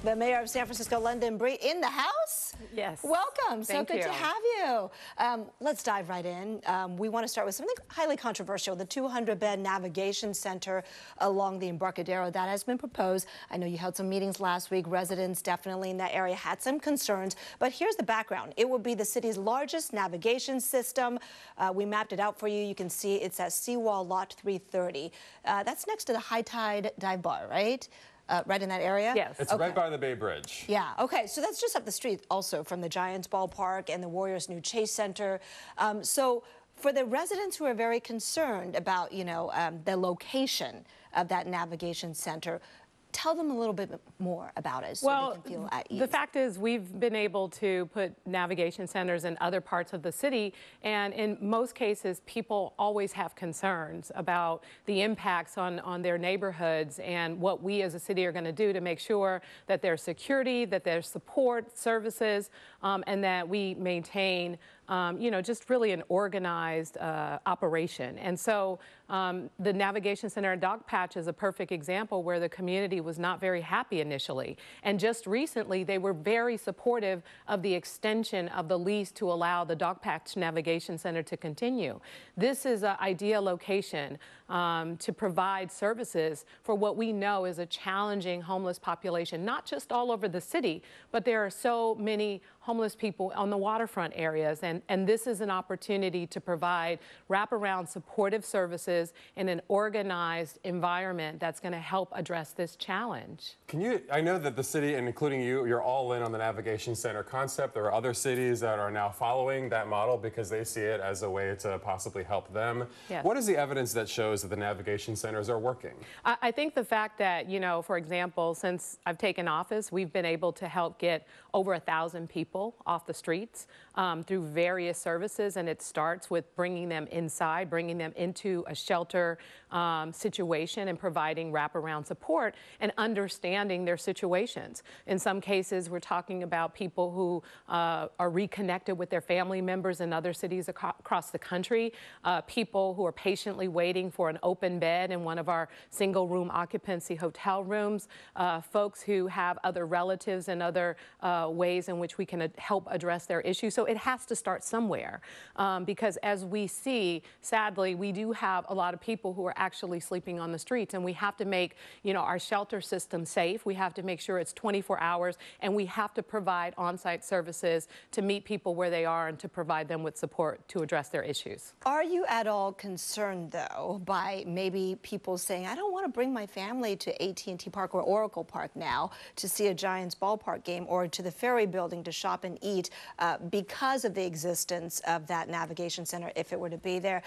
The mayor of San Francisco, London Breed, in the house? Yes. Welcome. So Thank good you. to have you. Let's dive right in. We want to start with something highly controversial, the 200-bed navigation center along the Embarcadero that has been proposed. I know you held some meetings last week. Residents definitely in that area had some concerns, but here's the background. It will be the city's largest navigation system. We mapped it out for you. You can see it's at Seawall Lot 330. That's next to the High Tide Dive Bar, right? Right in that area? Yes. It's right by the Bay Bridge. Yeah, okay, so that's just up the street also from the Giants ballpark and the Warriors' new Chase Center. So for the residents who are very concerned about, the location of that navigation center, tell them a little bit more about it so they can feel at ease. The fact is we've been able to put navigation centers in other parts of the city, and in most cases people always have concerns about the impacts on their neighborhoods and what we as a city are going to do to make sure that there's security, that there's support services, and that we maintain just really an organized operation. And so the Navigation Center at Dog Patch is a perfect example where the community was not very happy initially. And just recently, they were very supportive of the extension of the lease to allow the Dog Patch Navigation Center to continue. This is an ideal location to provide services for what we know is a challenging homeless population, not just all over the city, but there are so many homeless people on the waterfront areas. And this is an opportunity to provide wraparound supportive services in an organized environment that's going to help address this challenge. I know that the city, and including you, you're all in on the Navigation Center concept. There are other cities that are now following that model because they see it as a way to possibly help them. Yes. What is the evidence that shows that the Navigation Centers are working? I think the fact that, for example, since I've taken office, we've been able to help get over 1,000 people off the streets through various services, and it starts with bringing them inside, bringing them into a shelter situation and providing wraparound support and understanding their situations. In some cases, we're talking about people who are reconnected with their family members in other cities across the country, people who are patiently waiting for an open bed in one of our single-room occupancy hotel rooms, folks who have other relatives and other ways in which we can help address their issues. So it has to start somewhere because as we see, sadly, we do have a lot of people who are actually sleeping on the streets, and we have to make, our shelter system safe. We have to make sure it's 24 hours, and we have to provide on-site services to meet people where they are and to provide them with support to address their issues. Are you at all concerned, though, by maybe people saying, I don't want to bring my family to AT&T Park or Oracle Park now to see a Giants ballpark game or to the Ferry Building to shop and eat because of the existence of that navigation center, if it were to be there?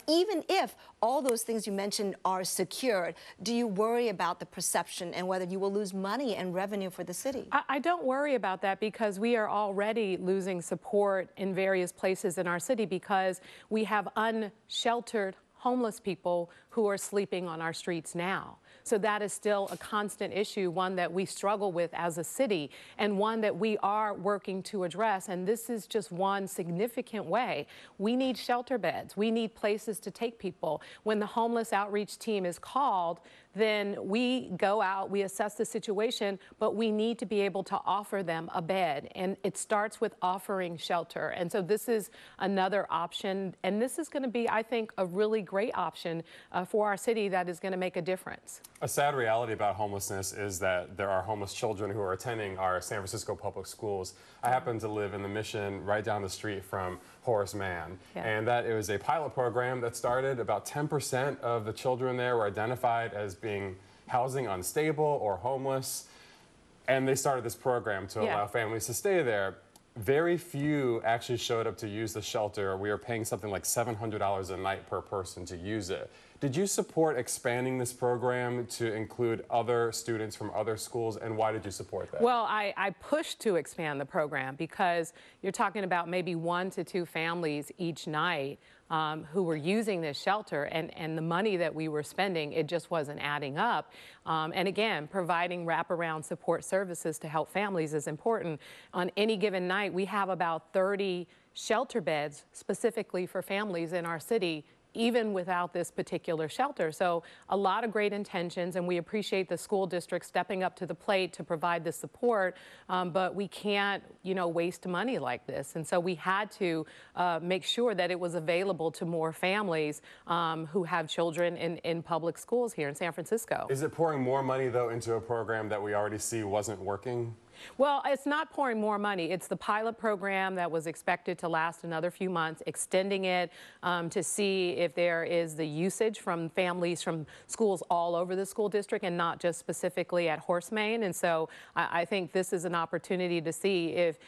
Even if all those things you mentioned are secured, do you worry about the perception and whether you will lose money and revenue for the city? I don't worry about that because we are already losing support in various places in our city because we have unsheltered homeless people who are sleeping on our streets now. So that is still a constant issue, one that we struggle with as a city and one that we are working to address. And this is just one significant way. We need shelter beds. We need places to take people. When the homeless outreach team is called, then we go out, we assess the situation, but we need to be able to offer them a bed. And it starts with offering shelter. And so this is another option. And this is going to be, I think, a really great option for our city that is going to make a difference. A sad reality about homelessness is that there are homeless children who are attending our San Francisco public schools. I happen to live in the Mission right down the street from Horace Mann, and that it was a pilot program that started. About 10% of the children there were identified as being housing unstable or homeless, and they started this program to allow families to stay there. Very few actually showed up to use the shelter. We were paying something like $700 a night per person to use it. Did you support expanding this program to include other students from other schools, and why did you support that? Well, I pushed to expand the program because you're talking about maybe 1 to 2 families each night who were using this shelter, and the money that we were spending, it just wasn't adding up. And again, providing wraparound support services to help families is important. On any given night, we have about 30 shelter beds specifically for families in our city even without this particular shelter. So a lot of great intentions, and we appreciate the school district stepping up to the plate to provide the support, but we can't, waste money like this. And so we had to make sure that it was available to more families who have children in public schools here in San Francisco. Is it pouring more money, though, into a program that we already see wasn't working? Well, it's not pouring more money. It's the pilot program that was expected to last another few months, extending it to see if there is the usage from families from schools all over the school district and not just specifically at Horsemane. And so I think this is an opportunity to see if,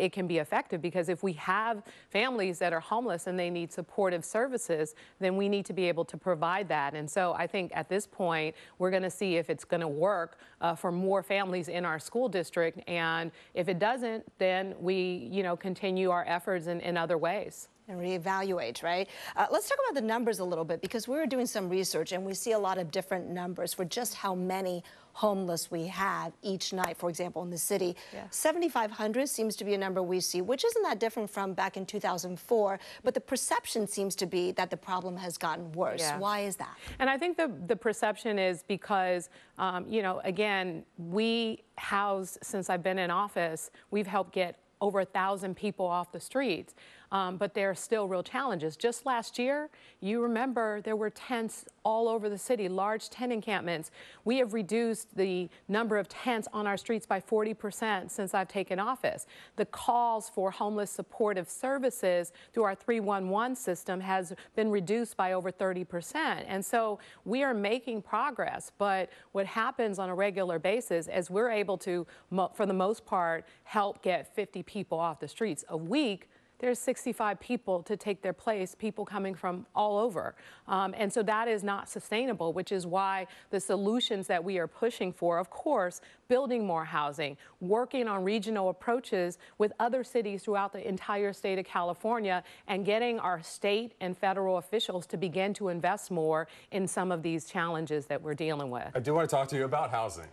it can be effective, because if we have families that are homeless and they need supportive services, then we need to be able to provide that. And so I think at this point, we're going to see if it's going to work for more families in our school district. And if it doesn't, then we, continue our efforts in other ways. And reevaluate, right? Let's talk about the numbers a little bit, because we were doing some research and we see a lot of different numbers for just how many homeless we have each night, for example, in the city. Yeah. 7,500 seems to be a number we see, which isn't that different from back in 2004, but the perception seems to be that the problem has gotten worse. Yeah. Why is that? And I think the perception is because, again, we housed, since I've been in office, we've helped get over 1,000 people off the streets. But there are still real challenges. Just last year, you remember there were tents all over the city, large tent encampments. We have reduced the number of tents on our streets by 40% since I've taken office. The calls for homeless supportive services through our 311 system has been reduced by over 30%. And so we are making progress. But what happens on a regular basis is we're able to, for the most part, help get 50 people off the streets a week. There's 65 people to take their place, people coming from all over. And so that is not sustainable, which is why the solutions that we are pushing for, of course, building more housing, working on regional approaches with other cities throughout the entire state of California, and getting our state and federal officials to begin to invest more in some of these challenges that we're dealing with. I do want to talk to you about housing.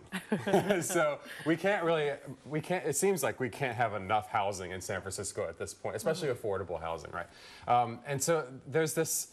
So it seems like we can't have enough housing in San Francisco at this point, especially affordable housing, right? And so there's this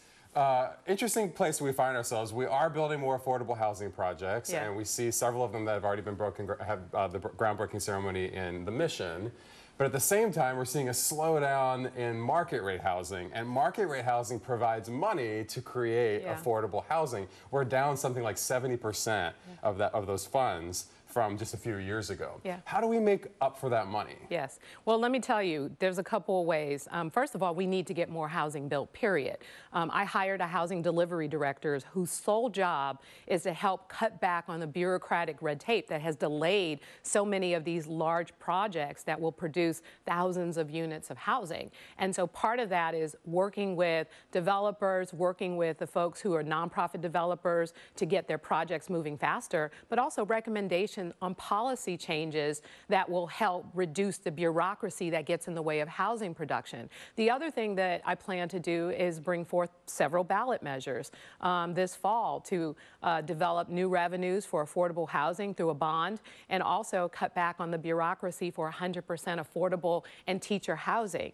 interesting place we find ourselves. We are building more affordable housing projects, and we see several of them that have already been have the groundbreaking ceremony in the Mission. But at the same time, we're seeing a slowdown in market rate housing, and market rate housing provides money to create affordable housing. We're down something like 70% of those funds from just a few years ago. Yeah. How do we make up for that money? Yes. Well, let me tell you, there's a couple of ways. First of all, we need to get more housing built, period. I hired a housing delivery director whose sole job is to help cut back on the bureaucratic red tape that has delayed so many of these large projects that will produce thousands of units of housing. And so part of that is working with developers, working with the folks who are nonprofit developers to get their projects moving faster, but also recommendations on policy changes that will help reduce the bureaucracy that gets in the way of housing production. The other thing that I plan to do is bring forth several ballot measures this fall to develop new revenues for affordable housing through a bond, and also cut back on the bureaucracy for 100% affordable and teacher housing,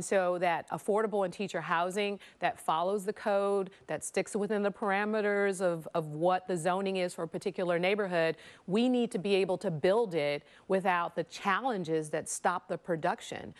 so that affordable and teacher housing that follows the code, that sticks within the parameters of what the zoning is for a particular neighborhood. We need to be able to build it without the challenges that stop the production.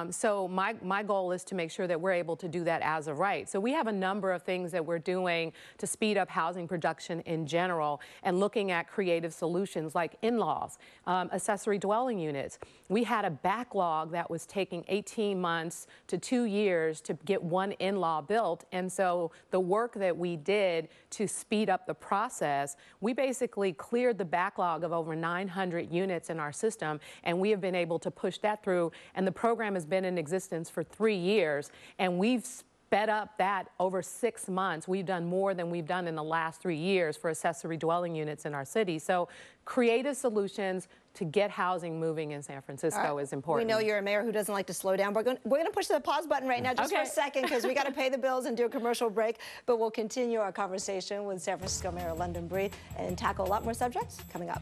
So my goal is to make sure that we're able to do that as of right. So we have a number of things that we're doing to speed up housing production in general, and looking at creative solutions like in-laws, accessory dwelling units. We had a backlog that was taking 18 months to 2 years to get one in-law built. And so the work that we did to speed up the process, we basically cleared the backlog of over 900 units in our system, and we have been able to push that through. And the program has been in existence for 3 years, and we've sped up that over 6 months. We've done more than we've done in the last 3 years for accessory dwelling units in our city. So creative solutions to get housing moving in San Francisco is important. We know you're a mayor who doesn't like to slow down. We're going to push the pause button right now just for a second, because we got to pay the bills and do a commercial break. But we'll continue our conversation with San Francisco Mayor London Breed and tackle a lot more subjects coming up.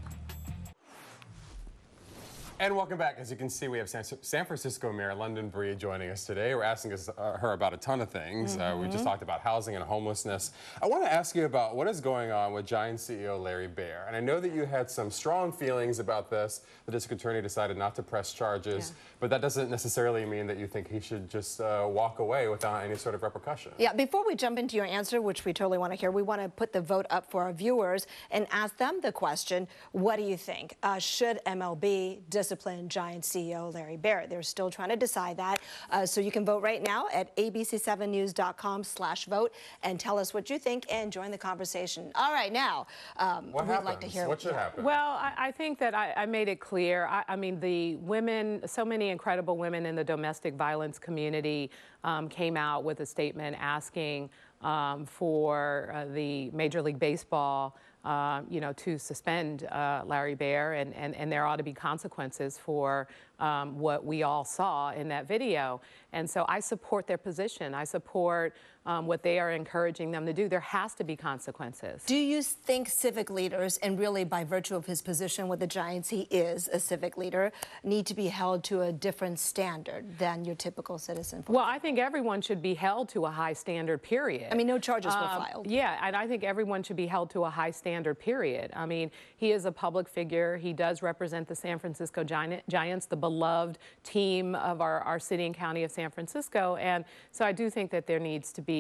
And welcome back. As you can see, we have San Francisco Mayor London Breed joining us today. We're asking her about a ton of things. We just talked about housing and homelessness. I want to ask you about what is going on with Giant CEO Larry Baer. And I know that you had some strong feelings about this. The district attorney decided not to press charges, but that doesn't necessarily mean that you think he should just walk away without any sort of repercussion. Yeah, before we jump into your answer, which we totally want to hear, we want to put the vote up for our viewers and ask them the question, what do you think? Should MLB discipline Giant CEO Larry Baer? They're still trying to decide that. So you can vote right now at abc7news.com/vote and tell us what you think and join the conversation. All right, now, we'd like to hear what should happen. Well, I think that I made it clear. I mean, the women, so many incredible women in the domestic violence community came out with a statement asking for the Major League Baseball to suspend Larry Baer, and there ought to be consequences for what we all saw in that video. And so I support their position. I support what they are encouraging them to do. There has to be consequences. Do you think civic leaders, and really by virtue of his position with the Giants, he is a civic leader, need to be held to a different standard than your typical citizen? Well, I think everyone should be held to a high standard, period. I mean, no charges were filed. Yeah, and I think everyone should be held to a high standard, period. I mean, he is a public figure. He does represent the San Francisco Giants, the beloved team of our city and county of San Francisco. And so I do think that there needs to be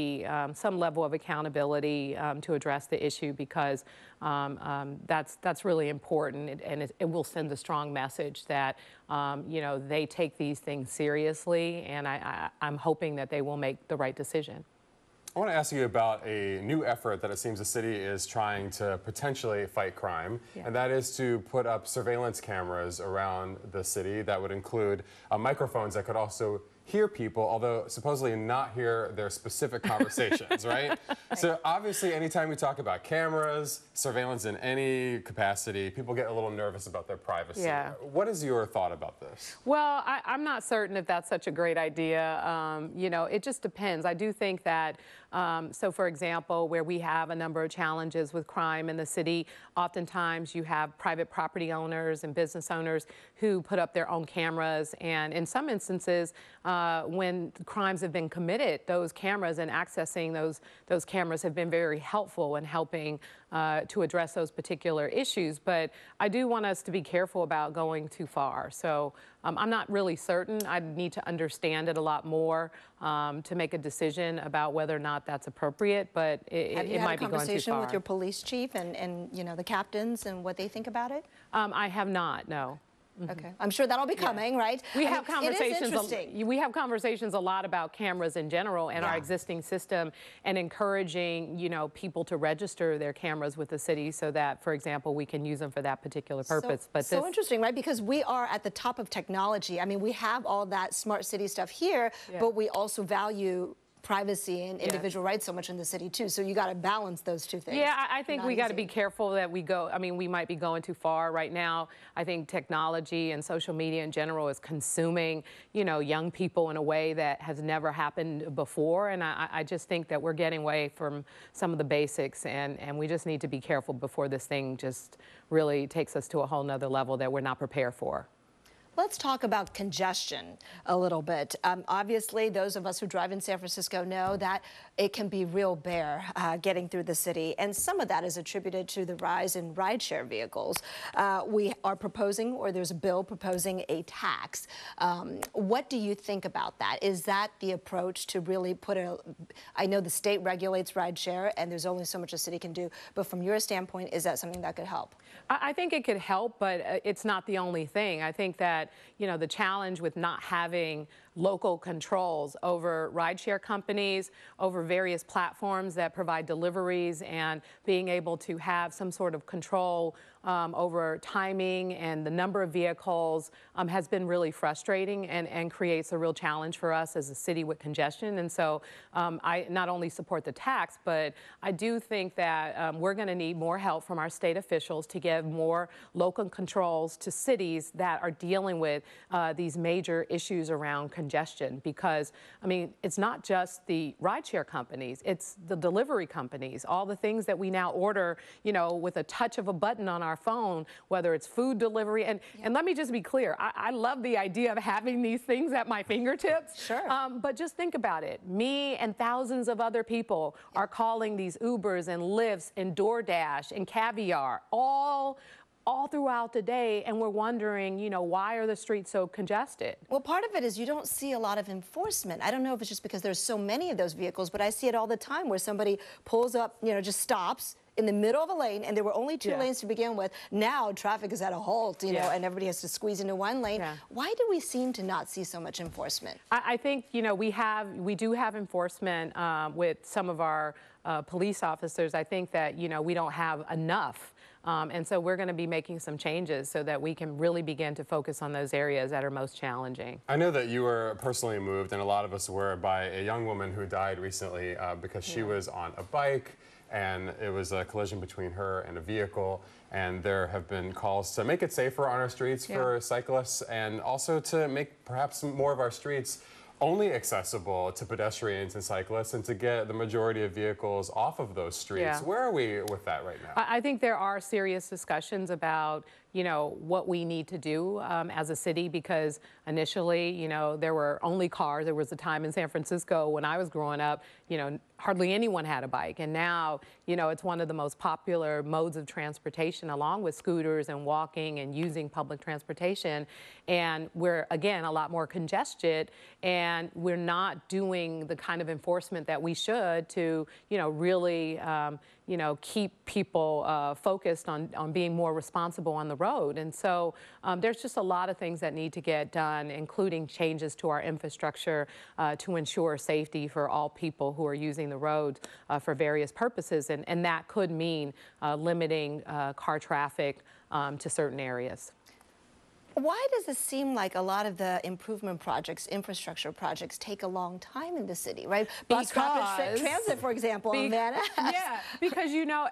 some level of accountability to address the issue, because that's really important, and it will send a strong message that they take these things seriously, and I'm hoping that they will make the right decision. I want to ask you about a new effort that it seems the city is trying to potentially fight crime, and that is to put up surveillance cameras around the city that would include microphones that could also hear people, although supposedly not hear their specific conversations, right? So obviously, anytime we talk about cameras, surveillance in any capacity, people get a little nervous about their privacy. Yeah. What is your thought about this? Well, I'm not certain if that's such a great idea. It just depends. I do think that, so for example, where we have a number of challenges with crime in the city, oftentimes you have private property owners and business owners who put up their own cameras, and in some instances, when crimes have been committed, those cameras and accessing those cameras have been very helpful in helping to address those particular issues. But I do want us to be careful about going too far. So I'm not really certain. I need to understand it a lot more to make a decision about whether or not that's appropriate, but it might be going too far. Have you had a conversation with your police chief and the captains and what they think about it? I have not, no. Okay, I'm sure that'll be coming, right? We have conversations. It is interesting. We have conversations a lot about cameras in general and our existing system, and encouraging people to register their cameras with the city so that, for example, we can use them for that particular purpose. So interesting, right? Because we are at the top of technology. I mean, we have all that smart city stuff here, but we also value privacy and individual rights so much in the city too. So you got to balance those two things. Yeah, I think we got to be careful that we might be going too far right now. I think technology and social media in general is consuming, young people in a way that has never happened before. And I just think that we're getting away from some of the basics, and we just need to be careful before this thing just really takes us to a whole nother level that we're not prepared for. Let's talk about congestion a little bit. Obviously, those of us who drive in San Francisco know that it can be real bare getting through the city, and some of that is attributed to the rise in rideshare vehicles. We are proposing, or there's a bill proposing, a tax. What do you think about that? Is that the approach to really I know the state regulates rideshare, and there's only so much a city can do, but from your standpoint, is that something that could help? I think it could help, but it's not the only thing. I think that, the challenge with not having local controls over rideshare companies, over various platforms that provide deliveries, and being able to have some sort of control over timing and the number of vehicles has been really frustrating, and creates a real challenge for us as a city with congestion. And so I not only support the tax, but I do think that we're going to need more help from our state officials to give more local controls to cities that are dealing with these major issues around congestion. Because, I mean, it's not just the rideshare companies, it's the delivery companies, all the things that we now order, with a touch of a button on our our phone, whether it's food delivery. And let me just be clear, I love the idea of having these things at my fingertips. Sure. But just think about it. Me and thousands of other people are calling these Ubers and Lyfts and DoorDash and Caviar all throughout the day, and we're wondering, you know, why are the streets so congested? Well, part of it is you don't see a lot of enforcement. I don't know if it's just because there's so many of those vehicles, but I see it all the time where somebody pulls up, you know, just stops in the middle of a lane, and there were only two lanes to begin with. Now traffic is at a halt, you know, and everybody has to squeeze into one lane. Why do we seem to not see so much enforcement? I think, you know, we do have enforcement with some of our police officers. I think that, you know, we don't have enough. And so we're going to be making some changes so that we can really begin to focus on those areas that are most challenging. I know that you were personally moved, and a lot of us were, by a young woman who died recently because she was on a bike, and it was a collision between her and a vehicle. And there have been calls to make it safer on our streets for cyclists, and also to make perhaps more of our streets only accessible to pedestrians and cyclists, and to get the majority of vehicles off of those streets. Where are we with that right now? I think there are serious discussions about, you know, what we need to do as a city, because initially, you know, there were only cars. There was a time in San Francisco when I was growing up, you know, hardly anyone had a bike. And now, you know, it's one of the most popular modes of transportation, along with scooters and walking and using public transportation. And we're, again, a lot more congested, and we're not doing the kind of enforcement that we should to, you know, really, you know, keep people focused on being more responsible on the road. And so there's just a lot of things that need to get done, including changes to our infrastructure to ensure safety for all people who are using the road for various purposes. And that could mean limiting car traffic to certain areas. Why does it seem like a lot of the improvement projects, infrastructure projects, take a long time in the city, right? Bus rapid transit, for example, in Van Ness. Yeah, because, you know,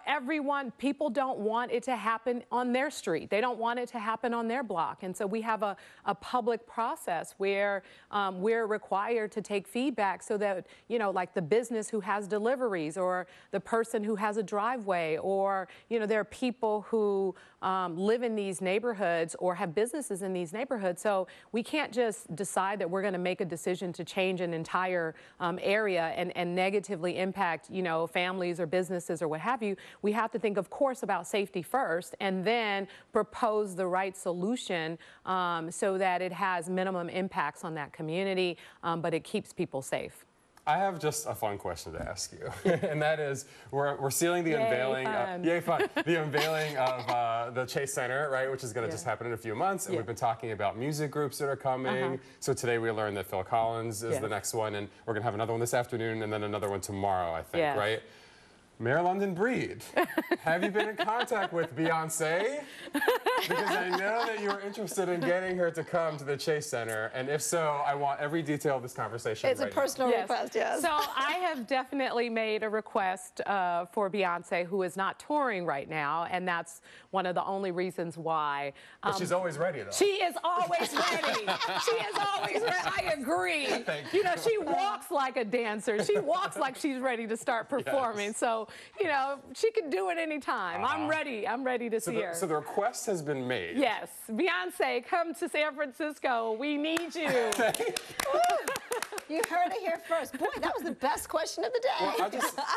people don't want it to happen on their street. They don't want it to happen on their block. And so we have a public process where we're required to take feedback so that, you know, like the business who has deliveries, or the person who has a driveway, or, you know, there are people who live in these neighborhoods or have businesses in these neighborhoods. So we can't just decide that we're going to make a decision to change an entire area and negatively impact, you know, families or businesses or what have you. We have to think, of course, about safety first, and then propose the right solution so that it has minimum impacts on that community, but it keeps people safe. I have just a fun question to ask you, and that is, we're sealing the unveiling. The unveiling of the Chase Center, right, which is going to just happen in a few months. And we've been talking about music groups that are coming. So today we learned that Phil Collins is the next one, and we're going to have another one this afternoon, and then another one tomorrow, I think, right? Mayor London Breed, have you been in contact with Beyonce? Because I know that you were interested in getting her to come to the Chase Center, and if so, I want every detail of this conversation. It's a personal request, yes. So I have definitely made a request for Beyonce, who is not touring right now, and that's one of the only reasons why. But she's always ready, though. She is always ready. She is always ready. I agree. Thank you. You know, she walks like a dancer. She walks like she's ready to start performing. So, you know, she can do it anytime. I'm ready. I'm ready to see her. So the request has been made. Yes. Beyonce, come to San Francisco. We need you. You heard it here first. Boy, that was the best question of the day. Well,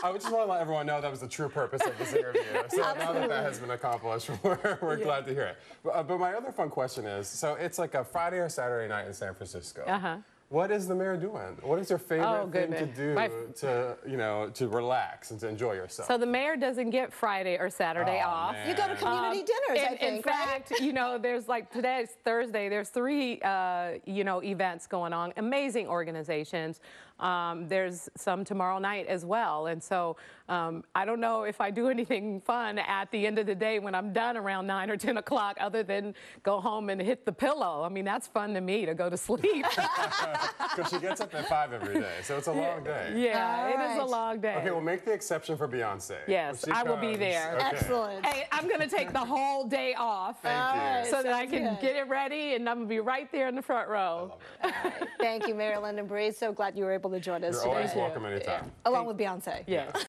I just want to let everyone know that was the true purpose of this interview. So now that that has been accomplished, we're glad to hear it. But my other fun question is, so it's like a Friday or Saturday night in San Francisco. What is the mayor doing? What is your favorite thing to do to, you know, to relax and to enjoy yourself? So the mayor doesn't get Friday or Saturday off. You go to community dinners, I think, in fact, you know, there's like, today's Thursday, there's 3, you know, events going on, amazing organizations. There's some tomorrow night as well. And so I don't know if I do anything fun at the end of the day when I'm done around 9 or 10 o'clock other than go home and hit the pillow. I mean, that's fun to me, to go to sleep. Because she gets up at 5 every day, so it's a long day. Yeah, it is a long day. Okay, we'll make the exception for Beyonce. Yes, I will be there. Okay. Excellent. Hey, I'm going to take the whole day off Thank you. so that I can get it ready, and I'm going to be right there in the front row. Thank you, Mayor London Breed. So glad you were able to join us You're today. always welcome anytime. Along with Beyonce. Yes.